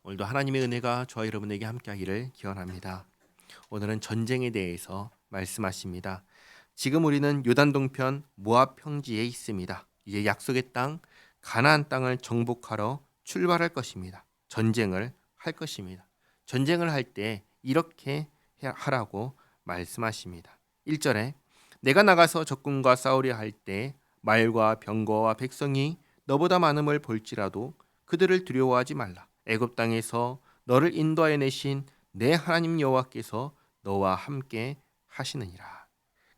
오늘도 하나님의 은혜가 저와 여러분에게 함께하기를 기원합니다. 오늘은 전쟁에 대해서 말씀하십니다. 지금 우리는 요단 동편 모압 평지에 있습니다. 이제 약속의 땅 가나안 땅을 정복하러 출발할 것입니다. 전쟁을 할 것입니다. 전쟁을 할 때 이렇게 하라고 말씀하십니다. 1절에 내가 나가서 적군과 싸우려 할 때 말과 병거와 백성이 너보다 많음을 볼지라도 그들을 두려워하지 말라. 애굽 땅에서 너를 인도하여 내신 내 하나님 여호와께서 너와 함께 하시느니라.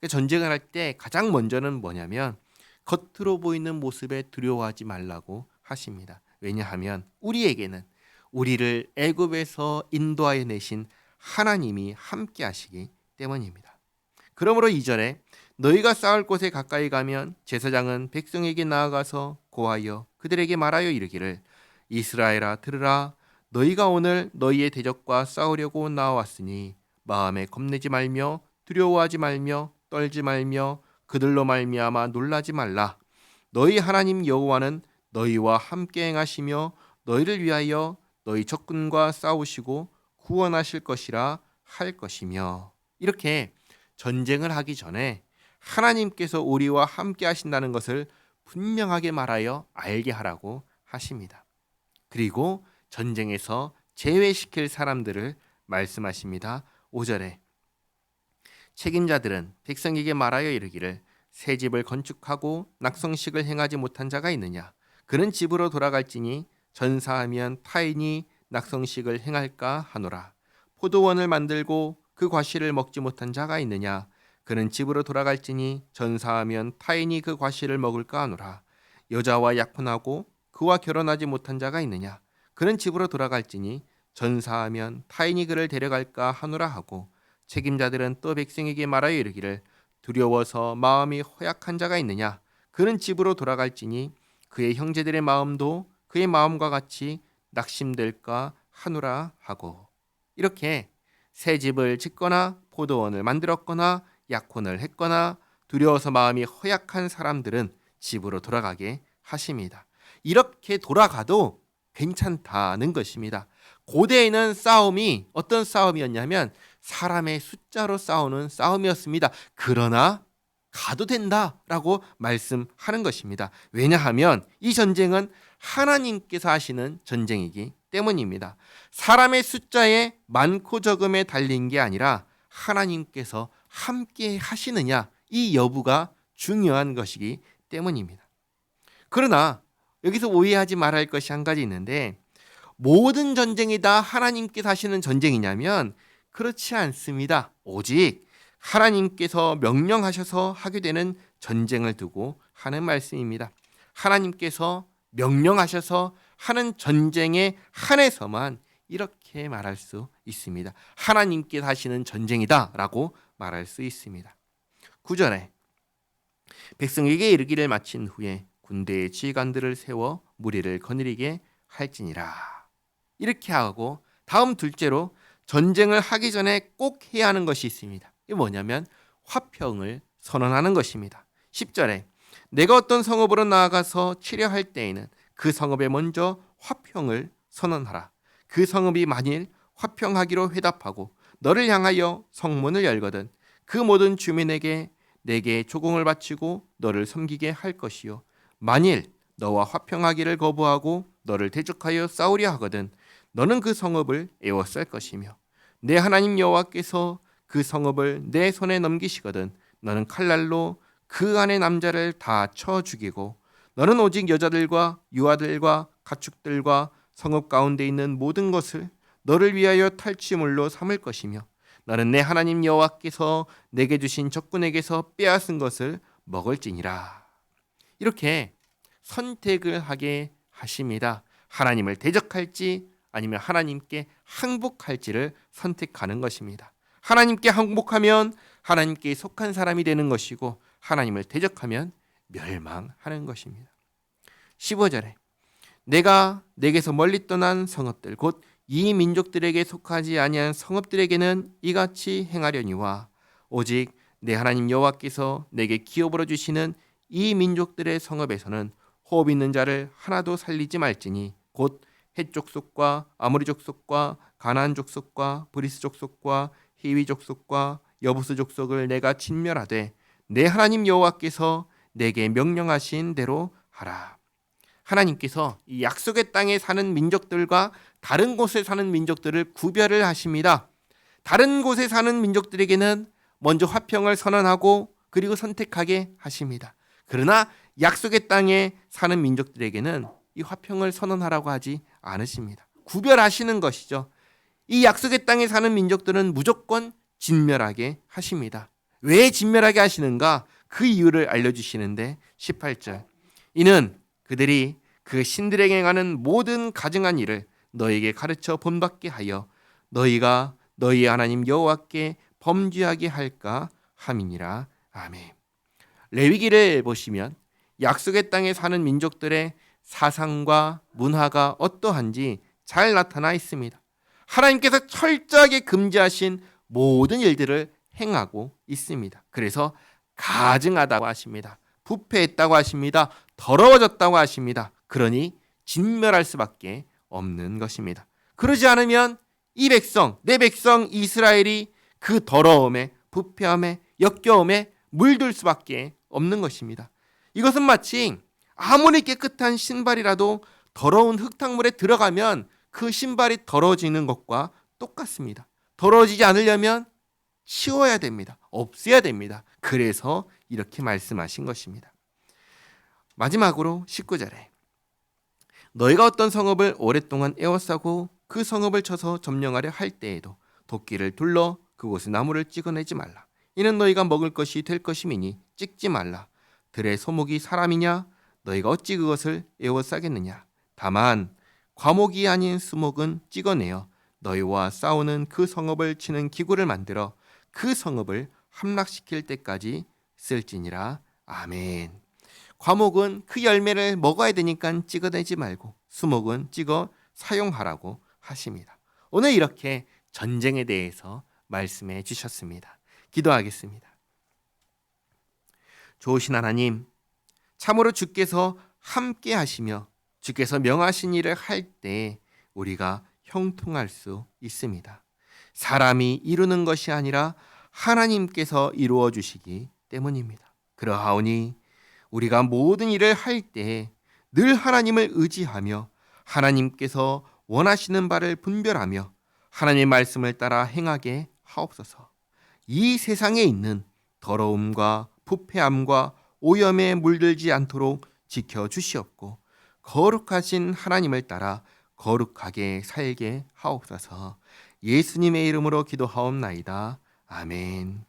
전쟁을 할 때 가장 먼저는 뭐냐면 겉으로 보이는 모습에 두려워하지 말라고 하십니다. 왜냐하면 우리에게는 우리를 애굽에서 인도하여 내신 하나님이 함께 하시기 때문입니다. 그러므로 2절에 너희가 싸울 곳에 가까이 가면 제사장은 백성에게 나아가서 고하여 그들에게 말하여 이르기를 이스라엘아 들으라 너희가 오늘 너희의 대적과 싸우려고 나왔으니 마음에 겁내지 말며 두려워하지 말며 떨지 말며 그들로 말미암아 놀라지 말라. 너희 하나님 여호와는 너희와 함께 행하시며 너희를 위하여 너희 적군과 싸우시고 구원하실 것이라 할 것이며. 이렇게 전쟁을 하기 전에 하나님께서 우리와 함께 하신다는 것을 분명하게 말하여 알게 하라고 하십니다. 그리고 전쟁에서 제외시킬 사람들을 말씀하십니다. 5절에 책임자들은 백성에게 말하여 이르기를 새 집을 건축하고 낙성식을 행하지 못한 자가 있느냐? 그는 집으로 돌아갈지니 전사하면 타인이 낙성식을 행할까 하노라. 포도원을 만들고 그 과실을 먹지 못한 자가 있느냐? 그는 집으로 돌아갈지니 전사하면 타인이 그 과실을 먹을까 하노라. 여자와 약혼하고 그와 결혼하지 못한 자가 있느냐? 그는 집으로 돌아갈지니 전사하면 타인이 그를 데려갈까 하노라 하고 책임자들은 또 백성에게 말하여 이르기를 두려워서 마음이 허약한 자가 있느냐? 그는 집으로 돌아갈지니 그의 형제들의 마음도 그의 마음과 같이 낙심될까 하노라 하고. 이렇게 새 집을 짓거나 포도원을 만들었거나 약혼을 했거나 두려워서 마음이 허약한 사람들은 집으로 돌아가게 하십니다. 이렇게 돌아가도 괜찮다는 것입니다. 고대에는 싸움이 어떤 싸움이었냐면 사람의 숫자로 싸우는 싸움이었습니다. 그러나 가도 된다라고 말씀하는 것입니다. 왜냐하면 이 전쟁은 하나님께서 하시는 전쟁이기 때문입니다. 사람의 숫자에 많고 적음에 달린 게 아니라 하나님께서 함께 하시느냐 이 여부가 중요한 것이기 때문입니다. 그러나 여기서 오해하지 말아야 할 것이 한 가지 있는데 모든 전쟁이 다 하나님께서 하시는 전쟁이냐면 그렇지 않습니다. 오직 하나님께서 명령하셔서 하게 되는 전쟁을 두고 하는 말씀입니다. 하나님께서 명령하셔서 하는 전쟁에 한해서만 이렇게 말할 수 있습니다. 하나님께서 하시는 전쟁이다라고 말할 수 있습니다. 9절에 백성에게 이르기를 마친 후에 군대의 지휘관들을 세워 무리를 거느리게 할지니라. 이렇게 하고 다음 둘째로 전쟁을 하기 전에 꼭 해야 하는 것이 있습니다. 이게 뭐냐면 화평을 선언하는 것입니다. 10절에 내가 어떤 성읍으로 나아가서 치려할 때에는 그 성읍에 먼저 화평을 선언하라. 그 성읍이 만일 화평하기로 회답하고 너를 향하여 성문을 열거든 그 모든 주민에게 내게 조공을 바치고 너를 섬기게 할 것이요 만일 너와 화평하기를 거부하고 너를 대적하여 싸우려 하거든 너는 그 성읍을 에워쌀 것이며 내 하나님 여호와께서 그 성읍을 내 손에 넘기시거든 너는 칼날로 그 안의 남자를 다 쳐 죽이고 너는 오직 여자들과 유아들과 가축들과 성읍 가운데 있는 모든 것을 너를 위하여 탈취물로 삼을 것이며 너는 내 하나님 여호와께서 내게 주신 적군에게서 빼앗은 것을 먹을지니라. 이렇게 선택을 하게 하십니다. 하나님을 대적할지 아니면 하나님께 항복할지를 선택하는 것입니다. 하나님께 항복하면 하나님께 속한 사람이 되는 것이고 하나님을 대적하면 멸망하는 것입니다. 15절에 내가 내게서 멀리 떠난 성읍들 곧 이 민족들에게 속하지 아니한 성읍들에게는 이같이 행하려니와 오직 내 하나님 여호와께서 내게 기업으로 주시는 이 민족들의 성읍에서는 호흡 있는 자를 하나도 살리지 말지니 곧 헷 족속과 아모리 족속과 가나안 족속과 브리스 족속과 히위 족속과 여부스 족속을 내가 진멸하되 내 하나님 여호와께서 내게 명령하신 대로 하라. 하나님께서 이 약속의 땅에 사는 민족들과 다른 곳에 사는 민족들을 구별을 하십니다. 다른 곳에 사는 민족들에게는 먼저 화평을 선언하고 그리고 선택하게 하십니다. 그러나 약속의 땅에 사는 민족들에게는 이 화평을 선언하라고 하지 않으십니다. 구별하시는 것이죠. 이 약속의 땅에 사는 민족들은 무조건 진멸하게 하십니다. 왜 진멸하게 하시는가? 그 이유를 알려주시는데 18절 이는 그들이 그 신들에게 행하는 모든 가증한 일을 너에게 가르쳐 본받게 하여 너희가 너희 하나님 여호와께 범죄하게 할까 함이니라. 아멘. 레위기를 보시면 약속의 땅에 사는 민족들의 사상과 문화가 어떠한지 잘 나타나 있습니다. 하나님께서 철저하게 금지하신 모든 일들을 행하고 있습니다. 그래서 가증하다고 하십니다. 부패했다고 하십니다. 더러워졌다고 하십니다. 그러니 진멸할 수밖에 없는 것입니다. 그러지 않으면 이 백성, 내 백성 이스라엘이 그 더러움에, 부패함에, 역겨움에 물들 수밖에 없는 것입니다. 이것은 마치 아무리 깨끗한 신발이라도 더러운 흙탕물에 들어가면 그 신발이 더러워지는 것과 똑같습니다. 더러워지지 않으려면 치워야 됩니다. 없애야 됩니다. 그래서 이렇게 말씀하신 것입니다. 마지막으로 19절에 너희가 어떤 성읍을 오랫동안 에워싸고 그 성읍을 쳐서 점령하려 할 때에도 도끼를 둘러 그곳에 나무를 찍어내지 말라. 이는 너희가 먹을 것이 될 것임이니 찍지 말라. 들의 소목이 사람이냐? 너희가 어찌 그것을 에워싸겠느냐? 다만 과목이 아닌 수목은 찍어내어 너희와 싸우는 그 성읍을 치는 기구를 만들어 그 성읍을 함락시킬 때까지 쓸지니라. 아멘. 과목은 그 열매를 먹어야 되니까 찍어내지 말고 수목은 찍어 사용하라고 하십니다. 오늘 이렇게 전쟁에 대해서 말씀해 주셨습니다. 기도하겠습니다. 좋으신 하나님, 참으로 주께서 함께 하시며 주께서 명하신 일을 할 때 우리가 형통할 수 있습니다. 사람이 이루는 것이 아니라 하나님께서 이루어 주시기 때문입니다. 그러하오니 우리가 모든 일을 할 때 늘 하나님을 의지하며 하나님께서 원하시는 바를 분별하며 하나님의 말씀을 따라 행하게 하옵소서. 이 세상에 있는 더러움과 부패함과 오염에 물들지 않도록 지켜주시옵고 거룩하신 하나님을 따라 거룩하게 살게 하옵소서. 예수님의 이름으로 기도하옵나이다. 아멘.